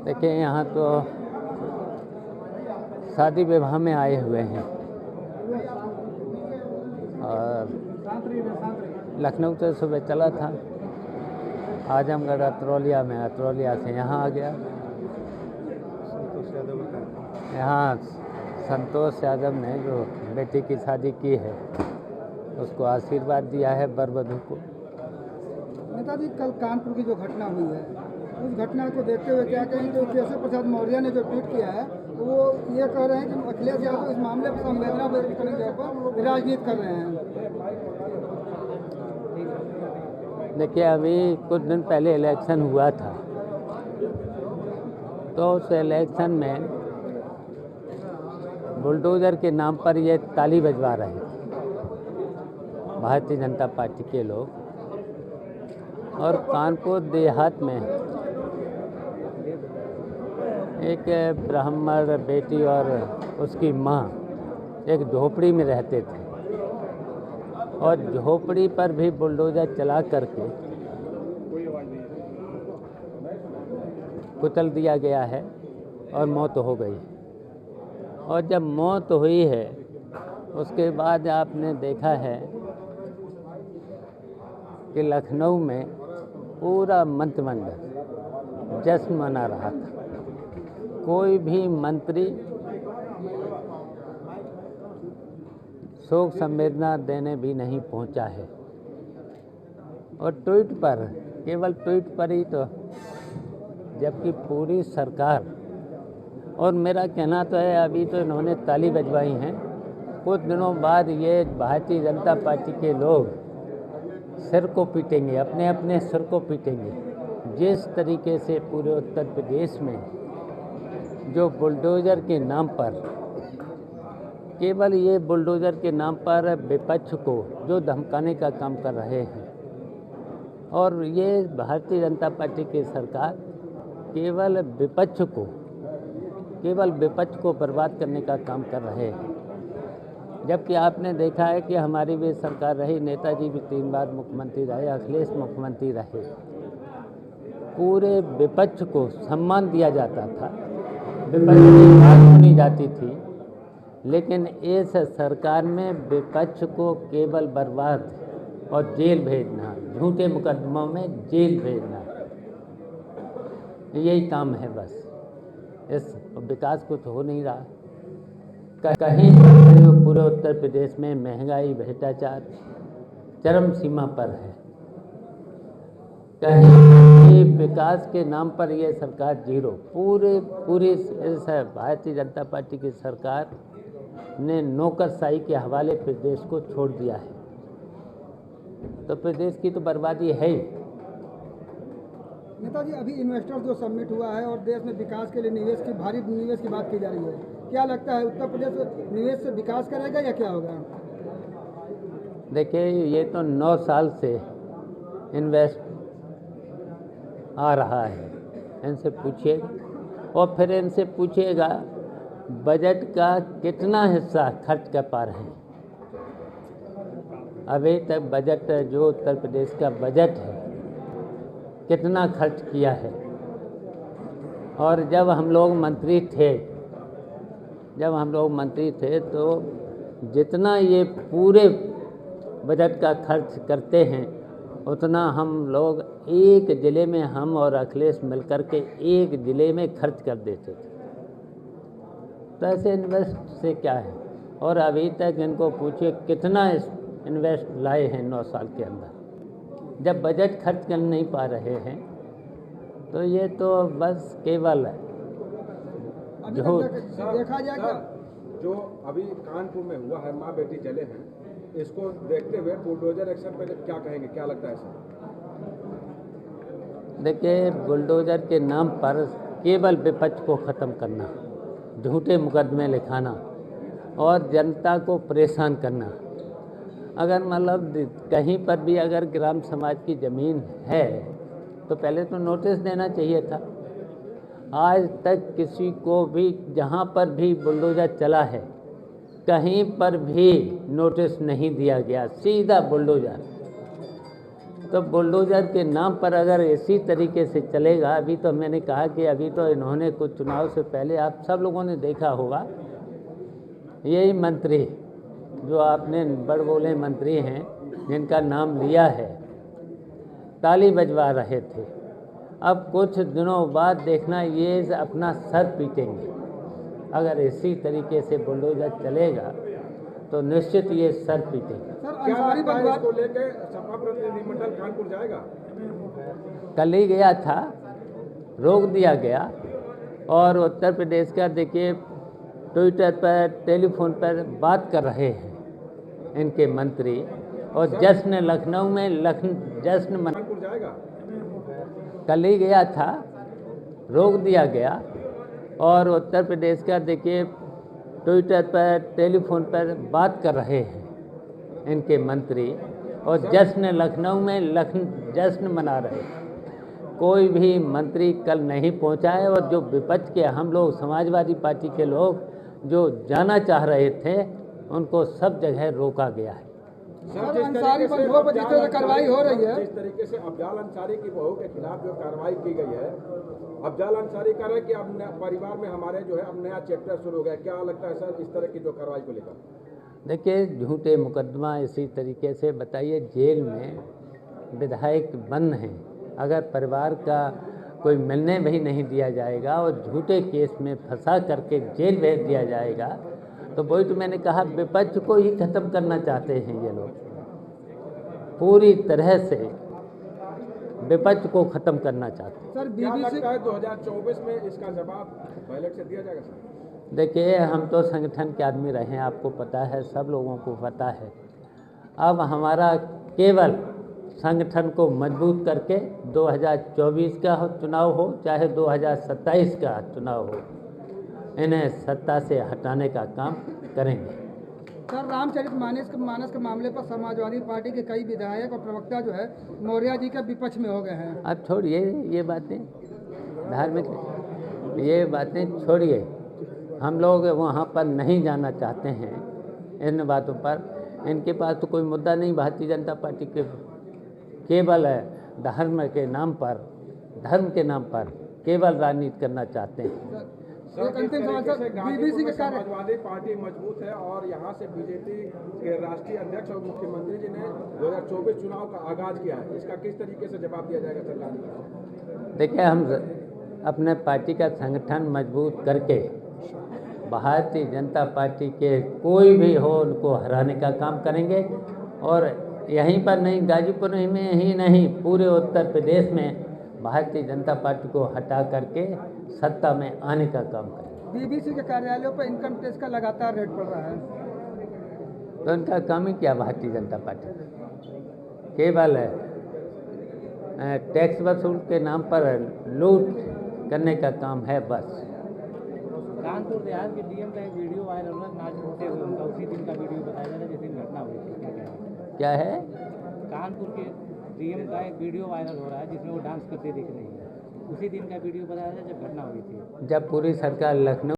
देखिए, यहाँ तो शादी विवाह में आए हुए हैं और लखनऊ से सुबह चला था, आजमगढ़ अतरौलिया से यहाँ आ गया। यहाँ संतोष यादव ने जो बेटी की शादी की है उसको आशीर्वाद दिया है वर वधू को। नेताजी, कल कानपुर की जो घटना हुई है उस घटना को देखते हुए क्या कहें, जो केशव प्रसाद मौर्य ने जो ट्वीट किया है वो ये कह रहे हैं कि अखिलेश यादव इस मामले पर संवेदना व्यक्त करने के ऊपर राजनीति कर रहे हैं। देखिए, अभी कुछ दिन पहले इलेक्शन हुआ था तो उस इलेक्शन में बुलडोज़र के नाम पर ये ताली बजवा रहे थे भारतीय जनता पार्टी के लोग। और कानपुर देहात में एक ब्राह्मण बेटी और उसकी माँ एक झोपड़ी में रहते थे और झोपड़ी पर भी बुलडोज़र चला करके कुचल दिया गया है और मौत हो गई। और जब मौत हुई है उसके बाद आपने देखा है कि लखनऊ में पूरा मंत्रिमंडल जश्न मना रहा था। कोई भी मंत्री शोक संवेदना देने भी नहीं पहुंचा है। और ट्वीट पर, केवल ट्वीट पर ही तो, जबकि पूरी सरकार, और मेरा कहना तो है अभी तो इन्होंने ताली बजवाई हैं, कुछ दिनों बाद ये भारतीय जनता पार्टी के लोग सिर को पीटेंगे, अपने अपने सिर को पीटेंगे। जिस तरीके से पूरे उत्तर प्रदेश में जो बुलडोज़र के नाम पर, केवल ये बुलडोज़र के नाम पर विपक्ष को जो धमकाने का काम कर रहे हैं, और ये भारतीय जनता पार्टी की सरकार केवल विपक्ष को बर्बाद करने का काम कर रहे हैं। जबकि आपने देखा है कि हमारी भी सरकार रही, नेताजी भी 3 बार मुख्यमंत्री रहे, अखिलेश मुख्यमंत्री रहे, पूरे विपक्ष को सम्मान दिया जाता था, विपक्ष की बात सुनी जाती थी। लेकिन इस सरकार में विपक्ष को केवल बर्बाद और जेल भेजना, झूठे मुकदमों में जेल भेजना, यही काम है बस। इस विकास कुछ हो नहीं रहा। कहीं पूरे उत्तर प्रदेश में महंगाई, भ्रष्टाचार चरम सीमा पर है। कहीं विकास के नाम पर यह सरकार जीरो। पूरी इस भारतीय जनता पार्टी की सरकार ने नौकरशाही के हवाले प्रदेश को छोड़ दिया है। तो प्रदेश की तो बर्बादी है ही। नेताजी, अभी इन्वेस्टर्स जो समिट हुआ है और देश में विकास के लिए भारी निवेश की बात की जा रही है, क्या लगता है उत्तर प्रदेश निवेश से विकास करेगा या क्या होगा? देखिए, ये तो 9 साल से इन्वेस्ट आ रहा है। इनसे पूछिए और फिर इनसे पूछिएगा बजट का कितना हिस्सा खर्च कर पा रहे हैं। अभी तक बजट, जो उत्तर प्रदेश का बजट है, कितना खर्च किया है। और जब हम लोग मंत्री थे तो जितना ये पूरे बजट का खर्च करते हैं उतना हम लोग एक ज़िले में, हम और अखिलेश मिलकर के एक ज़िले में खर्च कर देते थे। तो ऐसे इन्वेस्ट से क्या है। और अभी तक इनको पूछिए कितना इन्वेस्ट लाए हैं 9 साल के अंदर। जब बजट खर्च कर नहीं पा रहे हैं तो ये तो बस केवल जो देखा जाएगा। जो अभी कानपुर में हुआ है, माँ बेटी जले हैं, इसको देखते हुए बुलडोजर एक्शन पे क्या कहेंगे, क्या लगता है सर? देखिए, बुलडोजर के नाम पर केवल विपक्ष को ख़त्म करना, झूठे मुकदमे लिखाना और जनता को परेशान करना। अगर मतलब कहीं पर भी अगर ग्राम समाज की ज़मीन है तो पहले तो नोटिस देना चाहिए था। आज तक किसी को भी, जहाँ पर भी बुलडोजर चला है, कहीं पर भी नोटिस नहीं दिया गया, सीधा बुलडोजर। तो बुलडोज़र के नाम पर अगर इसी तरीके से चलेगा, अभी तो मैंने कहा कि अभी तो इन्होंने कुछ चुनाव से पहले आप सब लोगों ने देखा होगा, यही मंत्री जो आपने बड़बोले मंत्री हैं जिनका नाम लिया है, ताली बजवा रहे थे। अब कुछ दिनों बाद देखना ये अपना सर पीटेंगे। अगर इसी तरीके से बुलडोज़र चलेगा तो निश्चित ये सर पीटेंगे। सर क्या अंसारी लगता है परिवार इसको लेके सपा प्रतिनिधिमंडल कानपुर जाएगा? कल ही गया था, रोक दिया गया। और उत्तर प्रदेश का देखिए ट्विटर पर, टेलीफोन पर बात कर रहे हैं इनके मंत्री, और जश्न लखनऊ में जश्न कानपुर जाएगा? कल ही गया था, रोक दिया गया। और उत्तर प्रदेश का देखिए ट्विटर पर, टेलीफोन पर बात कर रहे हैं इनके मंत्री, और जश्न लखनऊ में जश्न मना रहे हैं। कोई भी मंत्री कल नहीं पहुंचा है, और जो विपक्ष के हम लोग, समाजवादी पार्टी के लोग जो जाना चाह रहे थे, उनको सब जगह रोका गया है। सर अंसारी पर दो जिस तरह से कार्रवाई हो रही है, जिस तरीके से अफजाल अंसारी की बहू के खिलाफ जो कार्रवाई की गई है, अफजाल अंसारी कह रहे हैं कि अब परिवार में हमारे जो है अब नया चैप्टर शुरू हो गया। क्या लगता है सर इस तरह की जो कार्रवाई को लेकर? देखिए झूठे मुकदमा इसी तरीके से, बताइए जेल में विधायक बंद हैं, अगर परिवार का कोई मिलने भी नहीं दिया जाएगा और झूठे केस में फंसा करके जेल भेज दिया जाएगा, तो वही तो मैंने कहा विपक्ष को ही खत्म करना चाहते हैं ये लोग, पूरी तरह से विपक्ष को खत्म करना चाहते हैं। सर क्या बीबीसी लगता है 2024 में इसका जवाब पहले से दिया जाएगा सर? देखिए हम तो संगठन के आदमी रहे हैं, आपको पता है, सब लोगों को पता है। अब हमारा केवल संगठन को मजबूत करके 2024 का चुनाव हो चाहे 2027 का चुनाव हो, इन्हें सत्ता से हटाने का काम करेंगे। सर रामचरितमानस के मामले पर समाजवादी पार्टी के कई विधायक और प्रवक्ता जो है मौर्य जी के विपक्ष में हो गए हैं। अब छोड़िए ये बातें, धार्मिक ये बातें छोड़िए, हम लोग वहाँ पर नहीं जाना चाहते हैं इन बातों पर। इनके पास तो कोई मुद्दा नहीं, भारतीय जनता पार्टी के केवल धर्म के नाम पर केवल राजनीति करना चाहते हैं। एक अंतिम सवाल सर, बीबीसी के कार्य समाजवादी पार्टी मजबूत है और यहाँ से बीजेपी के राष्ट्रीय अध्यक्ष और मुख्यमंत्री जी ने 2024 चुनाव का आगाज किया है, इसका किस तरीके से जवाब दिया जाएगा सरकार? देखिए हम अपने पार्टी का संगठन मजबूत करके भारतीय जनता पार्टी के कोई भी हो उनको हराने का काम करेंगे, और यहीं पर नहीं, गाजीपुर में ही नहीं, पूरे उत्तर प्रदेश में भारतीय जनता पार्टी को हटा करके सत्ता में आने का काम करेंगे। बीबीसी के कार्यालयों पर इनकम टैक्स का लगातार रेट बढ़ रहा है। तो उनका काम ही क्या भारतीय जनता पार्टी का? केवल टैक्स वसूल के नाम पर लूट करने का काम है बस। कानपुर देहात के डीएम का एक वीडियो वायरल हुआ, नाच होते हुए उनका उसी दिन का वीडियो बताया जा रहा है जिस दिन घटना हुई थी, क्या कहेंगे? क्या है? कानपुर के डीएम का एक वीडियो वायरल हो रहा है जिसमें वो डांस करते दिख रही है, उसी दिन का वीडियो बताया जा रहा है जब घटना हुई थी। जब पूरी सरकार लखनऊ